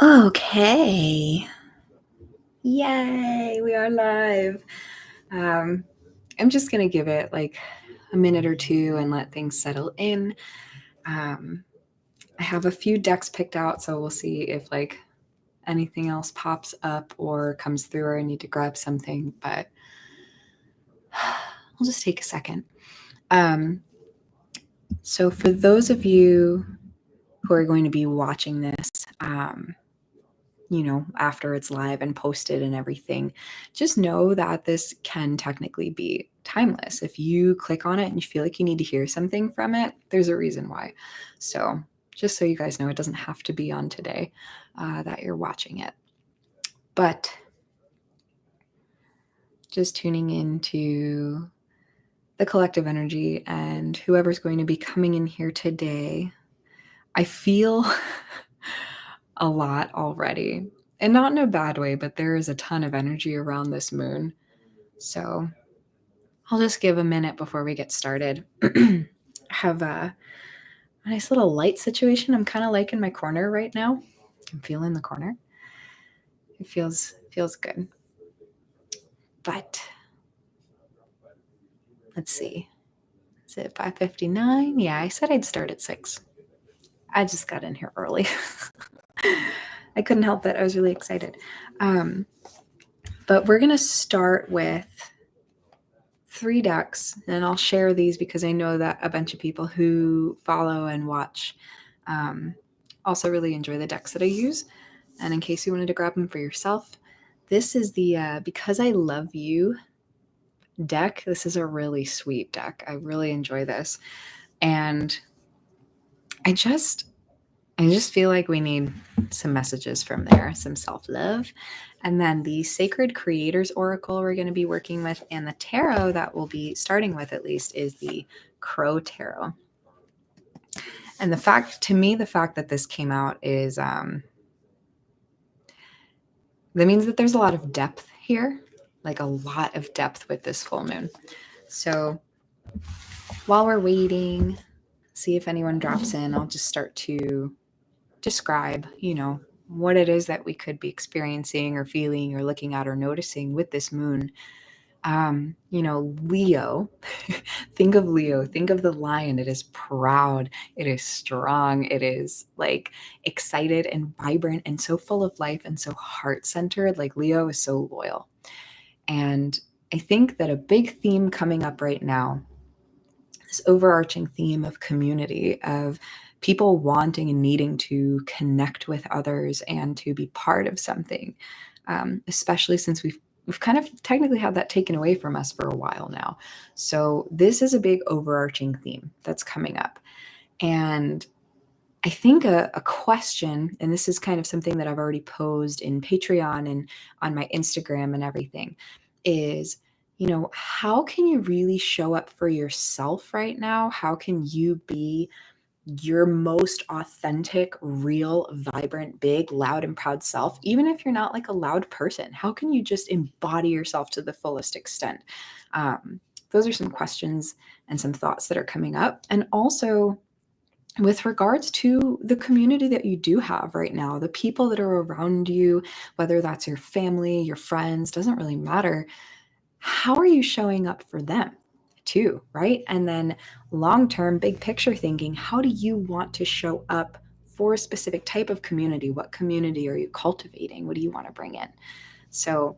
Okay. Yay, we are live. Um, I'm just going to give it like a minute or two and let things settle in. Um, I have a few decks picked out, so we'll see if like anything else pops up or comes through or I need to grab something, but I'll just take a second. So for those of you who are going to be watching this, after it's live and posted and everything, just know that this can technically be timeless. If you click on it and you feel like you need to hear something from it, there's a reason why. So, just so you guys know, it doesn't have to be on today that you're watching it. But just tuning into the collective energy and whoever's going to be coming in here today, I feel a lot already. And not in a bad way, but there is a ton of energy around this moon. So I'll just give a minute before we get started. I have a nice little light situation. I'm kind of liking my corner right now. I'm feeling the corner. It feels good. But let's see. Is it 5:59? Yeah, I said I'd start at 6. I just got in here early. I couldn't help it. I was really excited. But we're going to start with 3 decks, and I'll share these because I know that a bunch of people who follow and watch also really enjoy the decks that I use. And in case you wanted to grab them for yourself, this is the Because I Love You deck. This is a really sweet deck. I really enjoy this. And I just feel like we need some messages from there, some self-love. And then the Sacred Creators Oracle we're going to be working with, and the tarot that we'll be starting with at least is the Crow Tarot. And the fact that this came out is that means that there's a lot of depth here, like a lot of depth with this full moon. So while we're waiting, see if anyone drops in, I'll just start to describe, what it is that we could be experiencing or feeling or looking at or noticing with this moon. Leo, think of Leo, think of the lion. It is proud, it is strong, it is like excited and vibrant and so full of life and so heart-centered. Like Leo is so loyal. And I think that a big theme coming up right now, this overarching theme of community, of people wanting and needing to connect with others and to be part of something, especially since we've kind of technically had that taken away from us for a while now. So this is a big overarching theme that's coming up. And I think a question, and this is kind of something that I've already posed in Patreon and on my Instagram and everything, is, how can you really show up for yourself right now? How can you be your most authentic, real, vibrant, big, loud, and proud self, even if you're not like a loud person? How can you just embody yourself to the fullest extent? Those are some questions and some thoughts that are coming up. And also, with regards to the community that you do have right now, the people that are around you, whether that's your family, your friends, doesn't really matter. How are you showing up for them too, right? And then long-term, big picture thinking, how do you want to show up for a specific type of community? What community are you cultivating? What do you want to bring in? So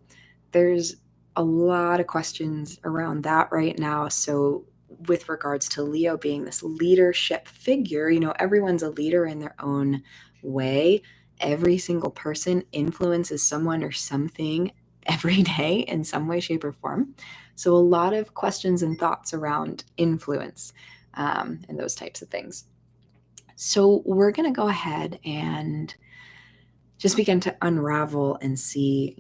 there's a lot of questions around that right now. So with regards to Leo being this leadership figure, everyone's a leader in their own way. Every single person influences someone or something every day in some way, shape, or form. So a lot of questions and thoughts around influence and those types of things. So we're going to go ahead and just begin to unravel and see,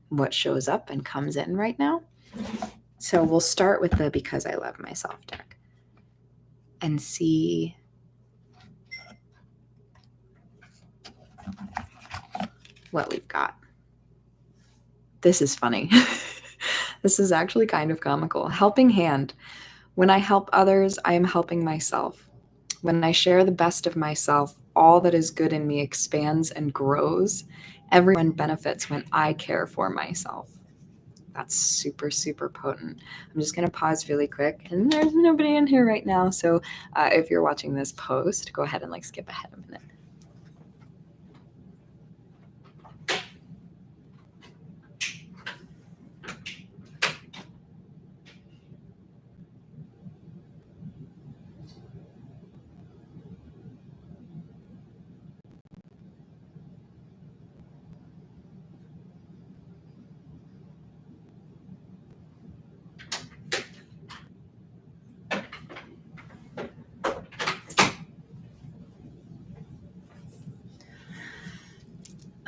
what shows up and comes in right now. So we'll start with the Because I Love Myself deck and see what we've got. This is funny. This is actually kind of comical. Helping hand. When I help others, I am helping myself. When I share the best of myself, all that is good in me expands and grows. Everyone benefits when I care for myself. That's super, super potent. I'm just going to pause really quick. And there's nobody in here right now. So if you're watching this post, go ahead and like skip ahead a minute.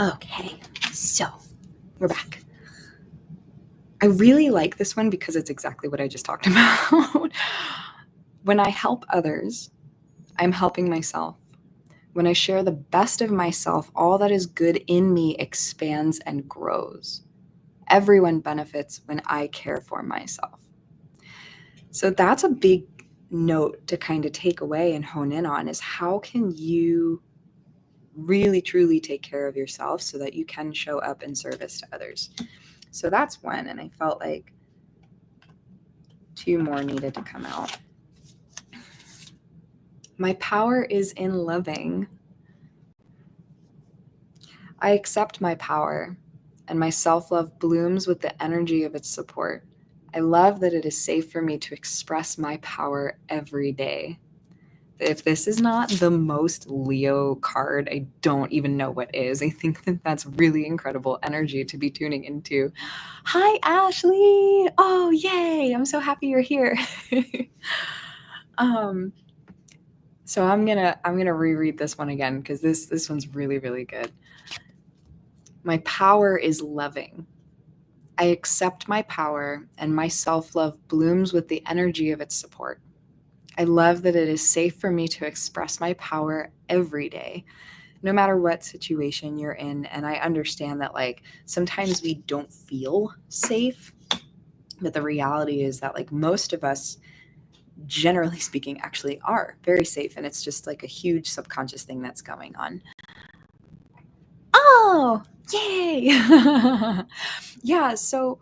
Okay, so we're back. I really like this one because it's exactly what I just talked about. When I help others, I'm helping myself. When I share the best of myself, all that is good in me expands and grows. Everyone benefits when I care for myself. So that's a big note to kind of take away and hone in on, is how can you really truly take care of yourself so that you can show up in service to others. So that's one, and I felt like two more needed to come out. My power is in loving. I accept my power, and my self-love blooms with the energy of its support. I love that it is safe for me to express my power every day. If this is not the most Leo card, I don't even know what is. I think that that's really incredible energy to be tuning into. Hi, Ashley. Oh, yay. I'm so happy you're here. So I'm gonna reread this one again because this one's really, really good. My power is loving. I accept my power, and my self-love blooms with the energy of its support. I love that it is safe for me to express my power every day, no matter what situation you're in. And I understand that, like, sometimes we don't feel safe, but the reality is that, like, most of us, generally speaking, actually are very safe. And it's just like a huge subconscious thing that's going on. Oh, yay. Yeah. So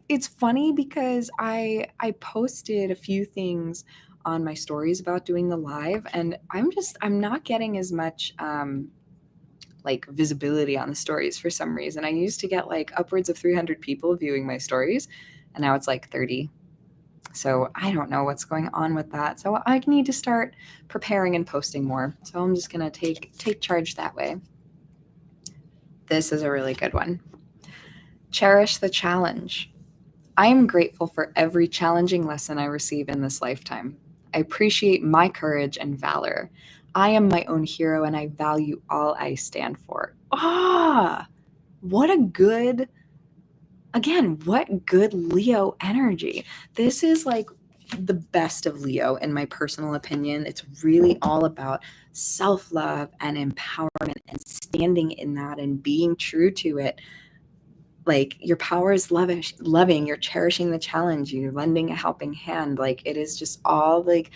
it's funny because I posted a few things on my stories about doing the live, and I'm not getting as much like visibility on the stories for some reason. I used to get like upwards of 300 people viewing my stories, and now it's like 30. So I don't know what's going on with that. So I need to start preparing and posting more. So I'm just gonna take charge that way. This is a really good one. Cherish the challenge. I am grateful for every challenging lesson I receive in this lifetime. I appreciate my courage and valor. I am my own hero, and I value all I stand for. What a good, again, what good Leo energy. This is like the best of Leo, in my personal opinion. It's really all about self-love and empowerment and standing in that and being true to it. Like, your power is loving, you're cherishing the challenge, you're lending a helping hand. Like, it is just all like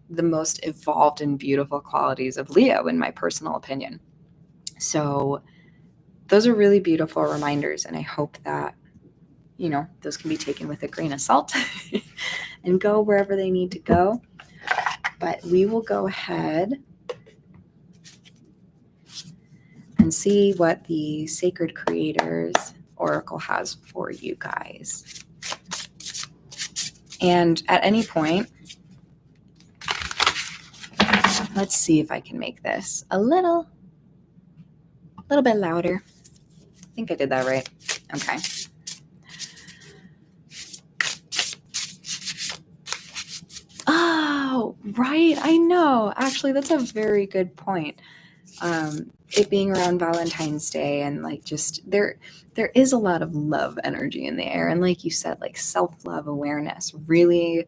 the most evolved and beautiful qualities of Leo, in my personal opinion. So those are really beautiful reminders, and I hope that, you know, those can be taken with a grain of salt and go wherever they need to go. But we will go ahead and see what the Sacred Creators Oracle has for you guys. And at any point, let's see if I can make this a little bit louder. I think I did that right. Okay. Oh, right. I know. Actually, that's a very good point. It being around Valentine's Day, and like, just there is a lot of love energy in the air. And like you said, like self-love awareness, really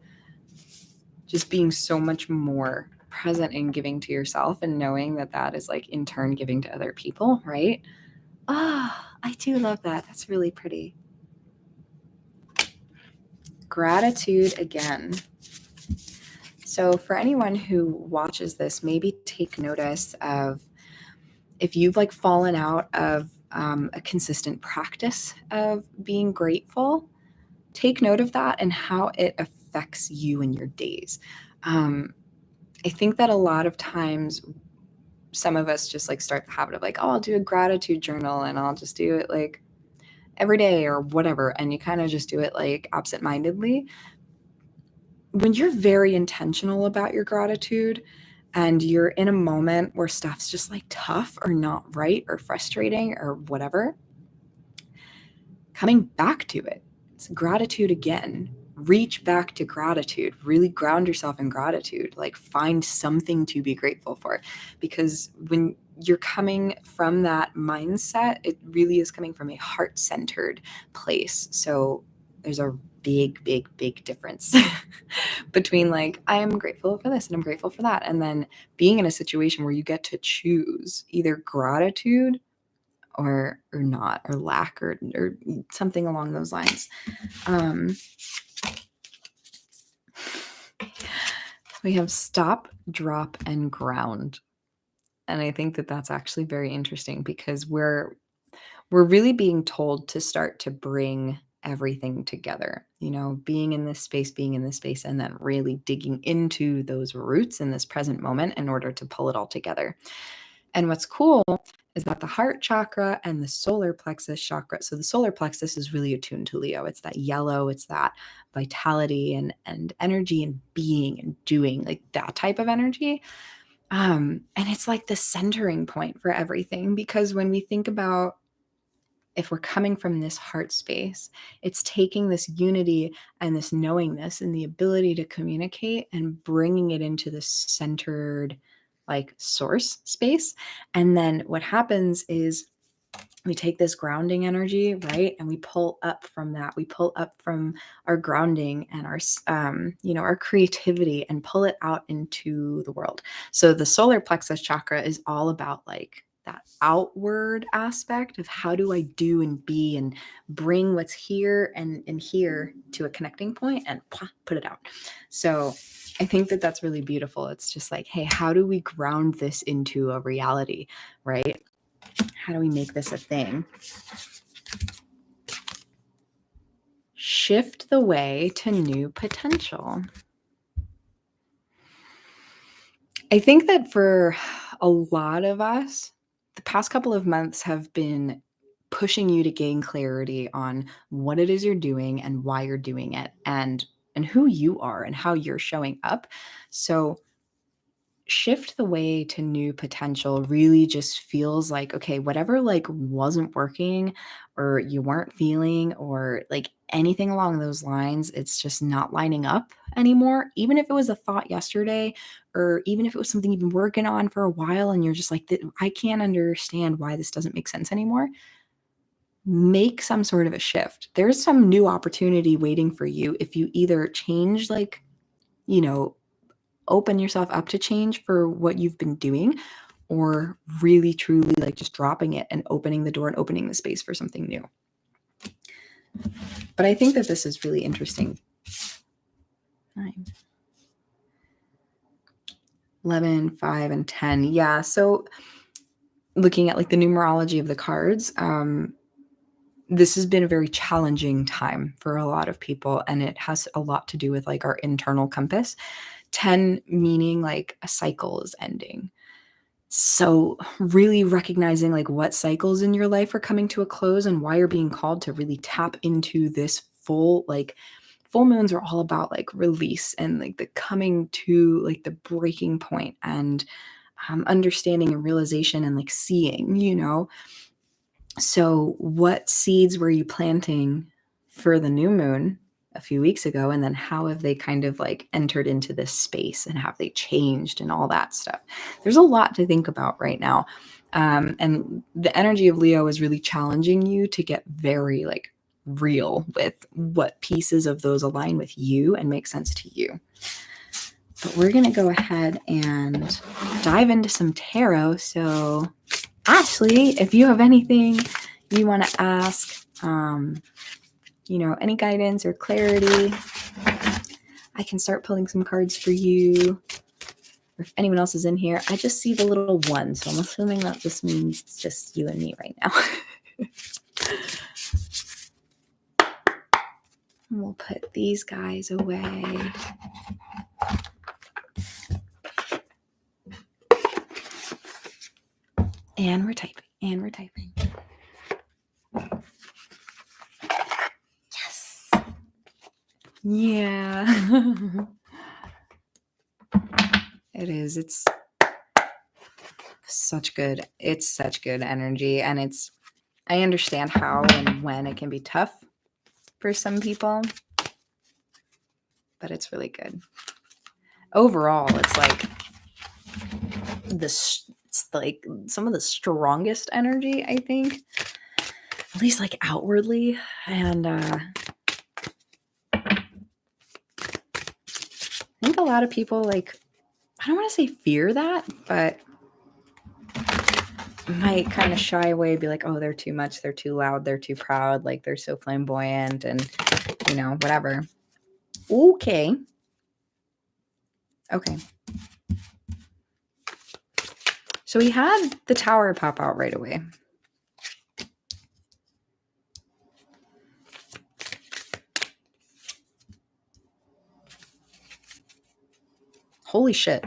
just being so much more present in giving to yourself and knowing that that is like in turn giving to other people, right? I do love that. That's really pretty. Gratitude again. So for anyone who watches this, maybe take notice of if you've like fallen out of a consistent practice of being grateful, take note of that and how it affects you in your days. I think that a lot of times some of us just like start the habit of like, oh, I'll do a gratitude journal and I'll just do it like every day or whatever. And you kind of just do it like absentmindedly. When you're very intentional about your gratitude and you're in a moment where stuff's just like tough or not right or frustrating or whatever, coming back to it, it's gratitude again. Reach back to gratitude, really ground yourself in gratitude, like find something to be grateful for. Because when you're coming from that mindset, it really is coming from a heart-centered place. So there's a big difference between like, I am grateful for this and I'm grateful for that. And then being in a situation where you get to choose either gratitude or not, or lack, or something along those lines. We have stop, drop, and ground. And I think that that's actually very interesting because we're really being told to start to bring everything together, you know, being in this space, and then really digging into those roots in this present moment in order to pull it all together. And what's cool is that the heart chakra and the solar plexus chakra, so the solar plexus is really attuned to Leo. It's that yellow, it's that vitality and energy and being and doing, like that type of energy. And it's like the centering point for everything, because when we think about if we're coming from this heart space, it's taking this unity and this knowingness and the ability to communicate and bringing it into this centered like source space. And then what happens is we take this grounding energy, right? And we pull up from that. We pull up from our grounding and our, our creativity and pull it out into the world. So the solar plexus chakra is all about like that outward aspect of how do I do and be and bring what's here and here to a connecting point and put it out. So I think that that's really beautiful. It's just like, hey, how do we ground this into a reality, right? How do we make this a thing? Shift the way to new potential. I think that for a lot of us, the past couple of months have been pushing you to gain clarity on what it is you're doing and why you're doing it and who you are and how you're showing up. So shift the way to new potential really just feels like, okay, whatever like wasn't working or you weren't feeling or like anything along those lines, it's just not lining up anymore. Even if it was a thought yesterday, or even if it was something you've been working on for a while and you're just like, I can't understand why this doesn't make sense anymore. Make some sort of a shift. There's some new opportunity waiting for you if you either change, like, open yourself up to change for what you've been doing, or really truly like just dropping it and opening the door and opening the space for something new. But I think that this is really interesting. 9, 11, 5, and 10. Yeah. So looking at like the numerology of the cards, this has been a very challenging time for a lot of people, and it has a lot to do with like our internal compass. 10 meaning like a cycle is ending. So really recognizing like what cycles in your life are coming to a close and why you're being called to really tap into this full moons are all about like release and like the coming to like the breaking point and understanding and realization and like seeing, So what seeds were you planting for the new moon a few weeks ago? And then how have they kind of like entered into this space and have they changed and all that stuff? There's a lot to think about right now. And the energy of Leo is really challenging you to get very like real with what pieces of those align with you and make sense to you. But we're going to go ahead and dive into some tarot. So Ashley, if you have anything you want to ask, any guidance or clarity, I can start pulling some cards for you. or if anyone else is in here. I just see the little one, so I'm assuming that just means it's just you and me right now. We'll put these guys away. And we're typing, and we're typing. Yes. Yeah. It is. It's such good. It's such good energy. And I understand how and when it can be tough for some people, but it's really good. Overall, it's like it's like some of the strongest energy, I think, at least like outwardly. And I think a lot of people, like, I don't want to say fear that, but might kind of shy away, be like, oh, they're too much, they're too loud, they're too proud, like they're so flamboyant, and whatever. Okay. So we had the Tower pop out right away. Holy shit.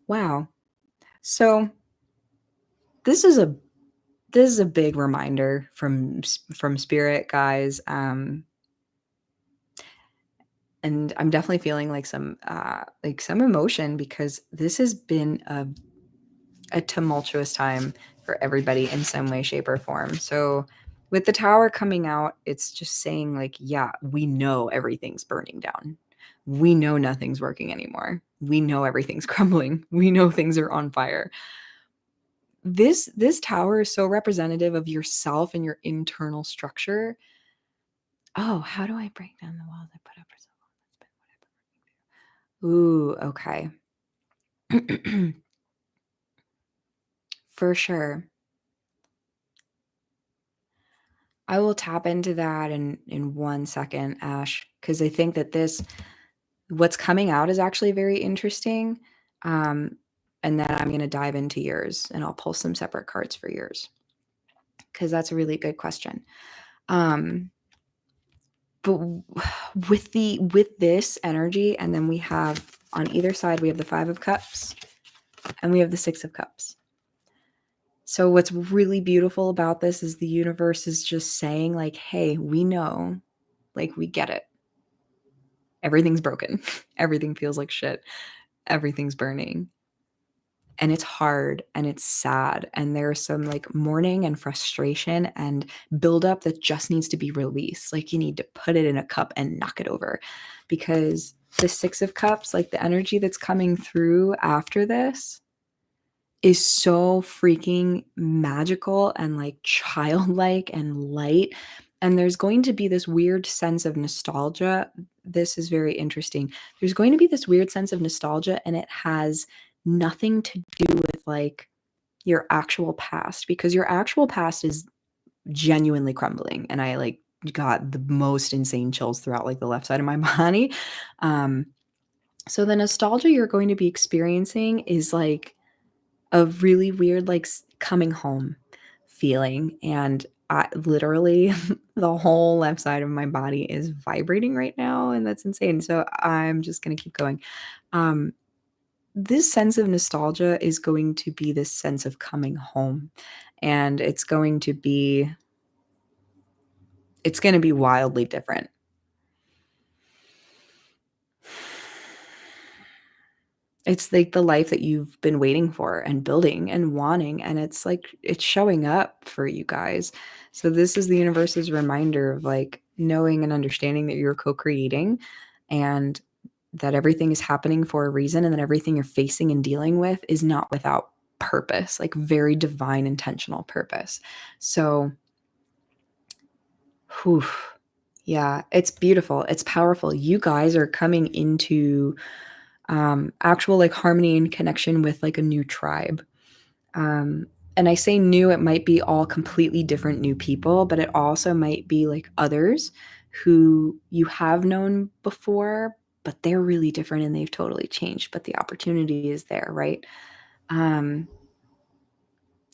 Wow. So this is a big reminder from Spirit, guys. And I'm definitely feeling like some emotion, because this has been a tumultuous time for everybody in some way, shape, or form. So with the Tower coming out, it's just saying, like, yeah, we know everything's burning down. We know nothing's working anymore. We know everything's crumbling. We know things are on fire. This Tower is so representative of yourself and your internal structure. Oh, how do I break down the walls I put up for so long? Ooh, okay. For sure. I will tap into that in 1 second, Ash, because I think that what's coming out is actually very interesting. And then I'm going to dive into yours, and I'll pull some separate cards for yours, because that's a really good question. But with this energy, and then we have on either side, we have the 5 of Cups and we have the 6 of Cups. So what's really beautiful about this is the universe is just saying, like, hey, we know, like, we get it. Everything's broken. Everything feels like shit. Everything's burning. And it's hard and it's sad. And there's some like mourning and frustration and buildup that just needs to be released. Like, you need to put it in a cup and knock it over, because the 6 of Cups, like the energy that's coming through after this, is so freaking magical and like childlike and light. And there's going to be this weird sense of nostalgia. This is very interesting. There's going to be this weird sense of nostalgia, and it has nothing to do with like your actual past, because your actual past is genuinely crumbling. And I like got the most insane chills throughout like the left side of my body. So the nostalgia you're going to be experiencing is like a really weird, like, coming home feeling. And I literally, the whole left side of my body is vibrating right now, and that's insane. So I'm just going to keep going. This sense of nostalgia is going to be this sense of coming home, and it's going to be wildly different. It's like the life that you've been waiting for and building and wanting, and it's like it's showing up for you guys. So this is the universe's reminder of like knowing and understanding that you're co-creating, and that everything is happening for a reason, and that everything you're facing and dealing with is not without purpose, like very divine intentional purpose. So whew, yeah, it's beautiful. It's powerful. You guys are coming into actual like harmony and connection with like a new tribe. And I say new, it might be all completely different new people, but it also might be like others who you have known before, but they're really different and they've totally changed, but the opportunity is there, right?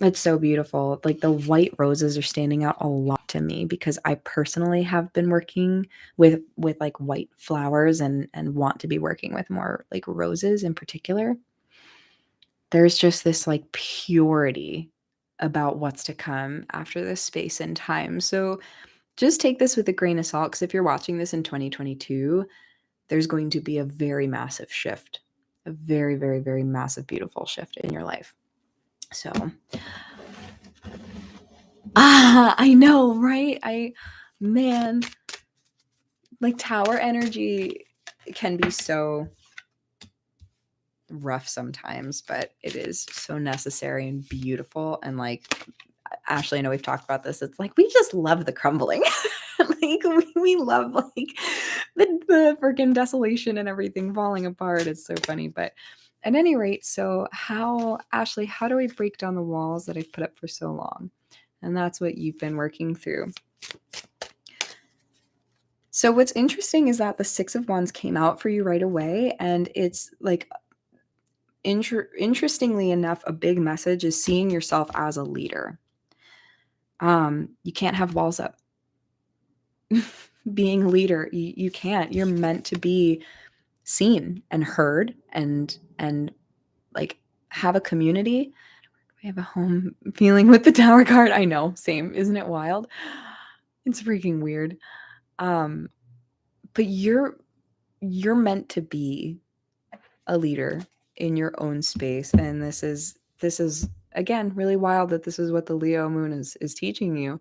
It's so beautiful. Like the white roses are standing out a lot to me because I personally have been working with like white flowers and want to be working with more like roses in particular. There's just this like purity about what's to come after this space and time. So just take this with a grain of salt, because if you're watching this in 2022, there's going to be a very massive shift, a very, very, very massive, beautiful shift in your life. So, I know, right? Man, like tower energy can be so rough sometimes, but it is so necessary and beautiful. And like, Ashley, I know we've talked about this. It's like we just love the crumbling. Like we love like the freaking desolation and everything falling apart. It's so funny. But at any rate, so Ashley, how do we break down the walls that I've put up for so long? And that's what you've been working through. So what's interesting is that the Six of Wands came out for you right away, and it's like interestingly enough, a big message is seeing yourself as a leader. You can't have walls up. Being a leader, you can't. You're meant to be seen and heard and like have a community. I have a home feeling with the Tower card. I know, same. Isn't it wild? It's freaking weird. But you're meant to be a leader in your own space, and this is again really wild that this is what the Leo moon is teaching you.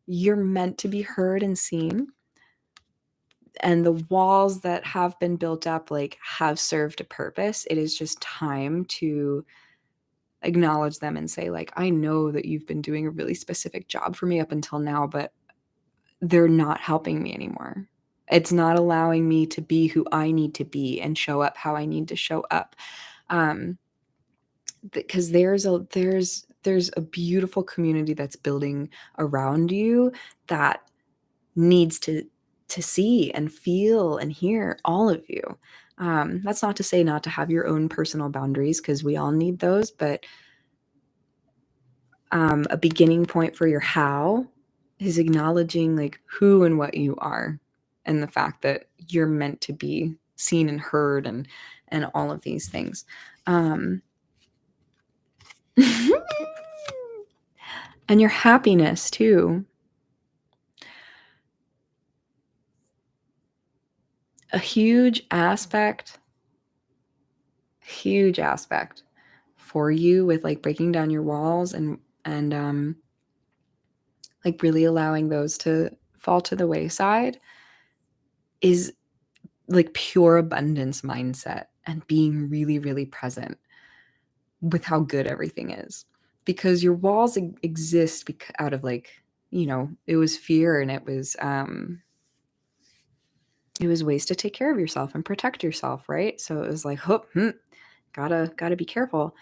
You're meant to be heard and seen, and the walls that have been built up like have served a purpose. It is just time to acknowledge them and say like, I know that you've been doing a really specific job for me up until now, but they're not helping me anymore. It's not allowing me to be who I need to be and show up how I need to show up. Because there's a beautiful community that's building around you that needs to see and feel and hear all of you. That's not to say not to have your own personal boundaries, because we all need those, but a beginning point for your how is acknowledging like who and what you are, and the fact that you're meant to be seen and heard and all of these things. And your happiness too. A huge aspect for you with like breaking down your walls and like really allowing those to fall to the wayside is like pure abundance mindset and being really, really present with how good everything is. Because your walls exist out of like, it was fear, and it was ways to take care of yourself and protect yourself, right? So it was like, gotta be careful.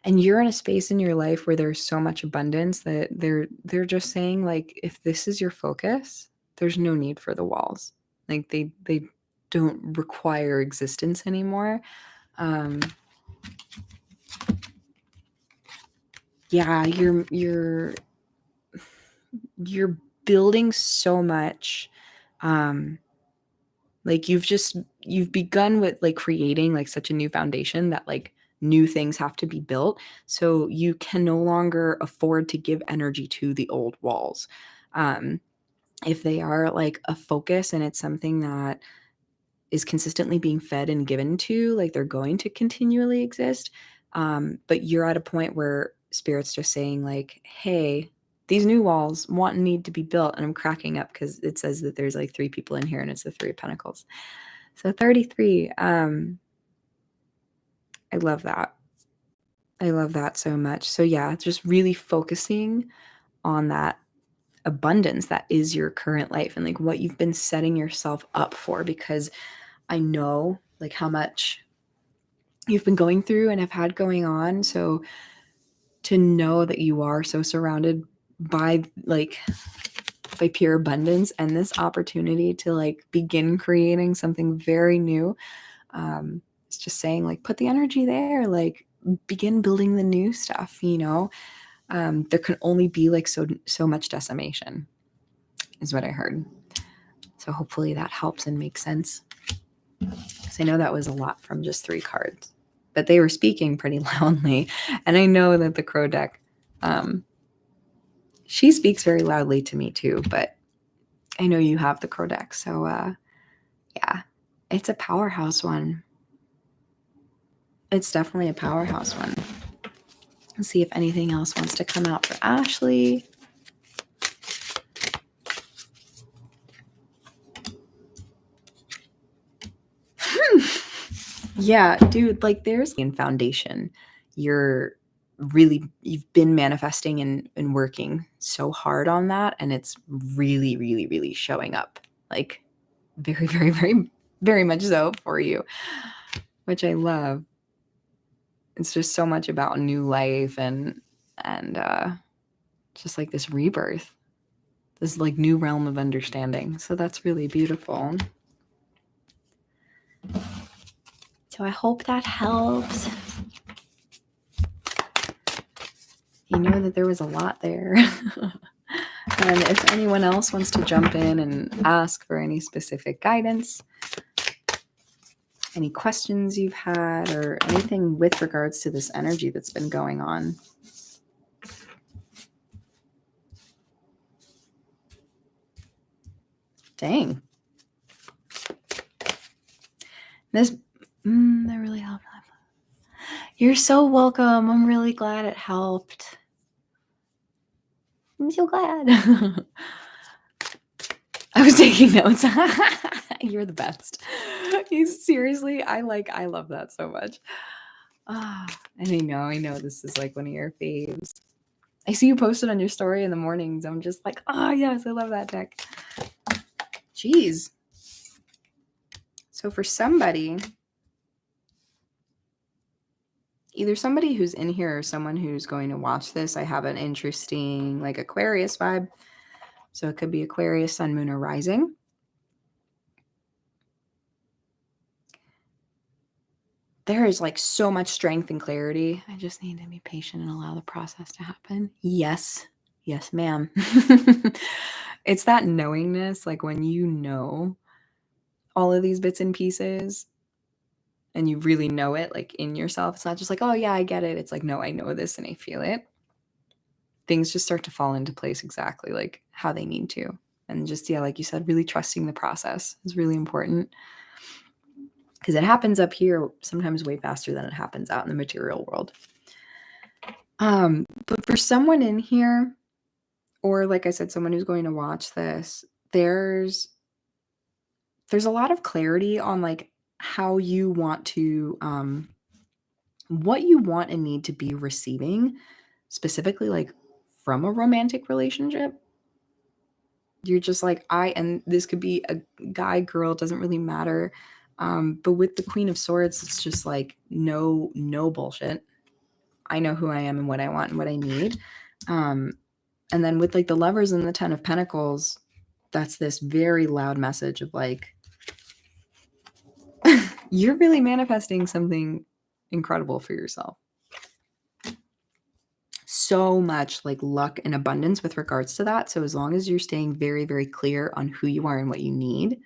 And you're in a space in your life where there's so much abundance that they're just saying like, if this is your focus, there's no need for the walls. Like they don't require existence anymore. Yeah, you're building so much. Like you've begun with like creating like such a new foundation that like new things have to be built. So you can no longer afford to give energy to the old walls. If they are like a focus and it's something that is consistently being fed and given to, like they're going to continually exist. But you're at a point where spirit's just saying like, hey, these new walls need to be built. And I'm cracking up because it says that there's like 3 people in here and it's the 3 of Pentacles. So 33. I love that. I love that so much. So yeah, just really focusing on that abundance that is your current life and like what you've been setting yourself up for, because I know like how much you've been going through and have had going on. So to know that you are so surrounded by like by pure abundance and this opportunity to like begin creating something very new. It's just saying like, put the energy there, like begin building the new stuff, you know. There can only be like so much decimation is what I heard. So hopefully that helps and makes sense. Because I know that was a lot from just 3 cards, but they were speaking pretty loudly. And I know that the Crow deck, she speaks very loudly to me too, but I know you have the Crow deck. So yeah, it's a powerhouse one. It's definitely a powerhouse one. Let's see if anything else wants to come out for Ashley. Yeah, dude, like there's in foundation. You've been manifesting and working so hard on that. And it's really, really, really showing up like very, very, very, very much so for you, which I love. It's just so much about new life and just like this rebirth, this like new realm of understanding. So that's really beautiful. So I hope that helps. You know that there was a lot there. And if anyone else wants to jump in and ask for any specific guidance, any questions you've had, or anything with regards to this energy that's been going on. Dang. This, that really helped. You're so welcome. I'm really glad it helped. I'm so glad. I was taking notes. You're the best. Seriously, I love that so much. And I know this is like one of your faves. I see you posted on your story in the mornings. I'm just like, oh yes, I love that deck. Jeez. So for somebody, either somebody who's in here or someone who's going to watch this, I have an interesting like Aquarius vibe. So it could be Aquarius, Sun, Moon, or Rising. There is like so much strength and clarity. I just need to be patient and allow the process to happen. Yes. Yes, ma'am. It's that knowingness, like when you know all of these bits and pieces and you really know it like in yourself. It's not just like, oh yeah, I get it. It's like, no, I know this and I feel it. Things just start to fall into place exactly like how they need to. And just, yeah, like you said, really trusting the process is really important. Because it happens up here sometimes way faster than it happens out in the material world. But for someone in here, or like I said, someone who's going to watch this, there's a lot of clarity on like how you want to, what you want and need to be receiving, specifically like from a romantic relationship. You're just like, and this could be a guy, girl, doesn't really matter. But with the Queen of Swords, it's just like, no bullshit. I know who I am and what I want and what I need. And then with like the Lovers and the Ten of Pentacles, that's this very loud message of like, you're really manifesting something incredible for yourself. So much like luck and abundance with regards to that. So as long as you're staying very, very clear on who you are and what you need,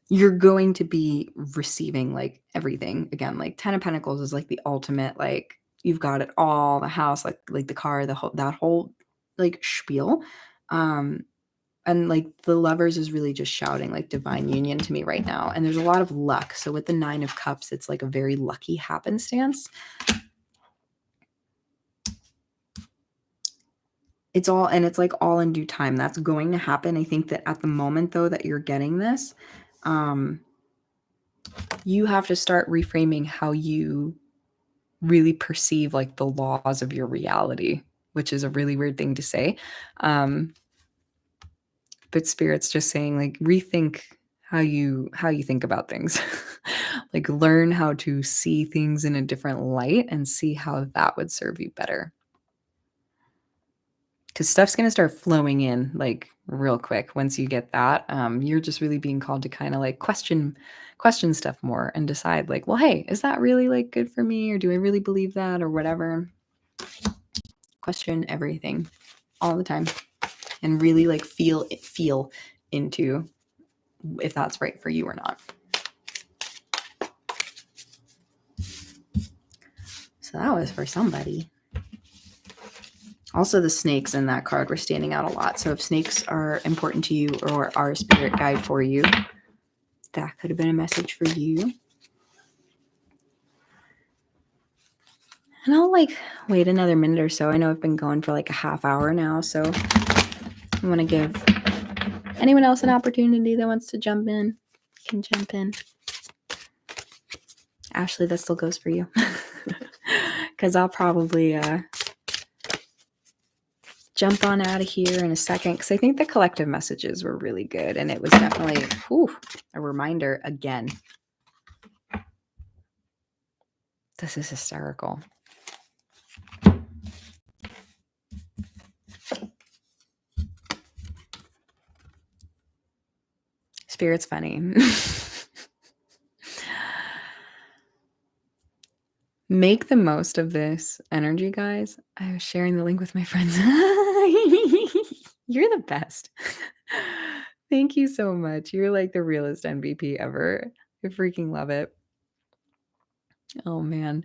you're going to be receiving like everything. Again, like 10 of Pentacles is like the ultimate, like you've got it all, the house, like the car, that whole like spiel. And like the Lovers is really just shouting like divine union to me right now. And there's a lot of luck. So with the 9 of Cups, it's like a very lucky happenstance. It's like all in due time. That's going to happen. I think that at the moment though, that you're getting this, you have to start reframing how you really perceive like the laws of your reality, which is a really weird thing to say. But Spirit's just saying like rethink how you think about things. Like learn how to see things in a different light and see how that would serve you better. Because stuff's going to start flowing in like real quick once you get that. You're just really being called to kind of like question stuff more and decide like, well, hey, is that really like good for me, or do I really believe that, or whatever? Question everything all the time and really like feel into if that's right for you or not. So that was for somebody. Also, the snakes in that card were standing out a lot. So if snakes are important to you or are a spirit guide for you, that could have been a message for you. And I'll like wait another minute or so. I know I've been going for like a half hour now, so I want to give anyone else an opportunity that wants to jump in. Can jump in. Ashley, that still goes for you. Because I'll probably jump on out of here in a second, because I think the collective messages were really good, and it was definitely a reminder again. This is hysterical. Spirit's funny. Make the most of this energy, guys. I was sharing the link with my friends. You're the best. Thank you so much. You're like the realest MVP ever. I freaking love it. Oh man.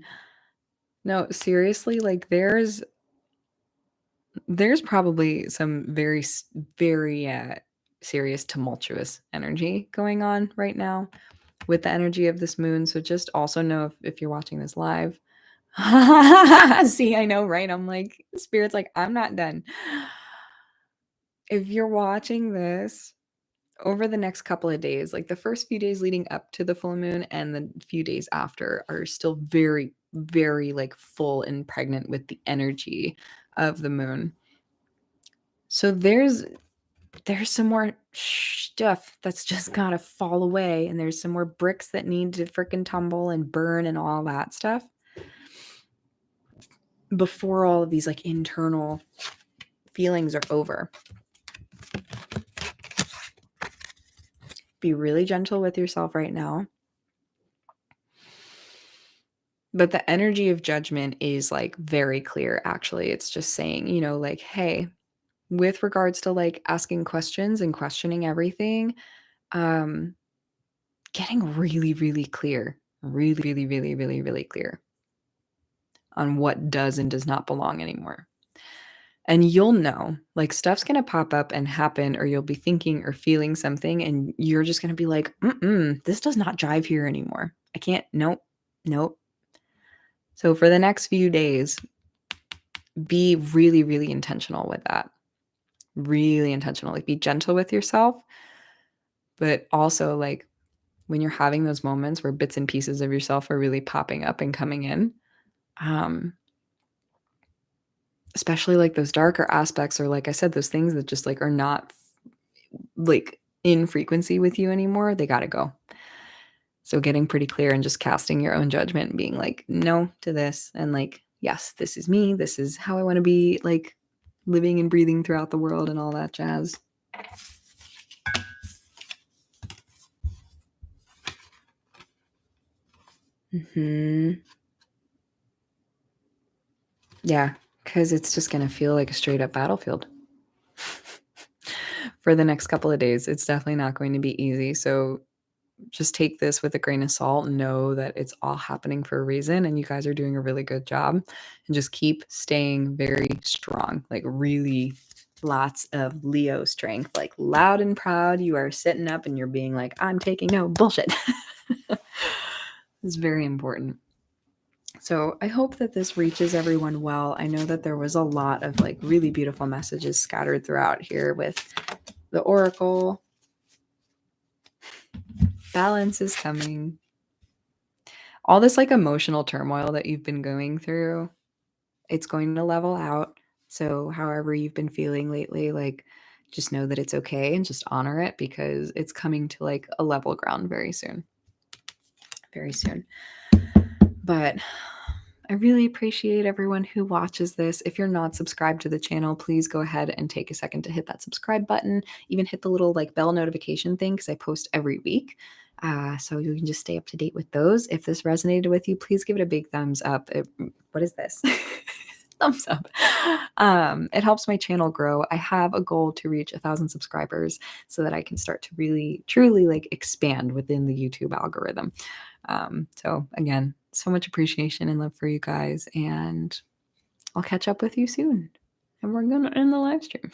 No, seriously, like there's probably some very serious tumultuous energy going on right now with the energy of this moon. So just also know if you're watching this live. See, I know, right? I'm like, Spirit's like, I'm not done. If you're watching this over the next couple of days, like the first few days leading up to the full moon and the few days after are still very, very like full and pregnant with the energy of the moon. So there's some more stuff that's just gotta fall away, and there's some more bricks that need to freaking tumble and burn and all that stuff before all of these like internal feelings are over. Be really gentle with yourself right now. But the energy of judgment is like very clear, actually. It's just saying, you know, like, hey, with regards to like asking questions and questioning everything, getting really, really clear, really clear on what does and does not belong anymore. And you'll know, like stuff's going to pop up and happen, or you'll be thinking or feeling something and you're just going to be like, this does not jive here anymore. I can't, nope. So for the next few days, be really, really intentional with that. Really intentional. Like be gentle with yourself, but also like when you're having those moments where bits and pieces of yourself are really popping up and coming in, especially like those darker aspects, or like I said, those things that just like are not like in frequency with you anymore, they got to go. So getting pretty clear and just casting your own judgment and being like, no to this. And like, yes, this is me. This is how I want to be like living and breathing throughout the world and all that jazz. Yeah, because it's just going to feel like a straight up battlefield for the next couple of days. It's definitely not going to be easy. So just take this with a grain of salt and know that it's all happening for a reason, and you guys are doing a really good job, and just keep staying very strong, like really lots of Leo strength, like loud and proud. You are sitting up and you're being like, I'm taking no bullshit. It's very important. So I hope that this reaches everyone well. I know that there was a lot of like really beautiful messages scattered throughout here with the oracle. Balance is coming. All this like emotional turmoil that you've been going through, it's going to level out. So however you've been feeling lately, like just know that it's okay and just honor it, because it's coming to like a level ground very soon. Very soon. But I really appreciate everyone who watches this. If you're not subscribed to the channel, please go ahead and take a second to hit that subscribe button. Even hit the little like bell notification thing because I post every week. So you can just stay up to date with those. If this resonated with you, please give it a big thumbs up. What is this? Thumbs up. It helps my channel grow. I have a goal to reach 1,000 subscribers so that I can start to really, truly like expand within the YouTube algorithm. So again, so much appreciation and love for you guys, and I'll catch up with you soon. And we're gonna end the live stream.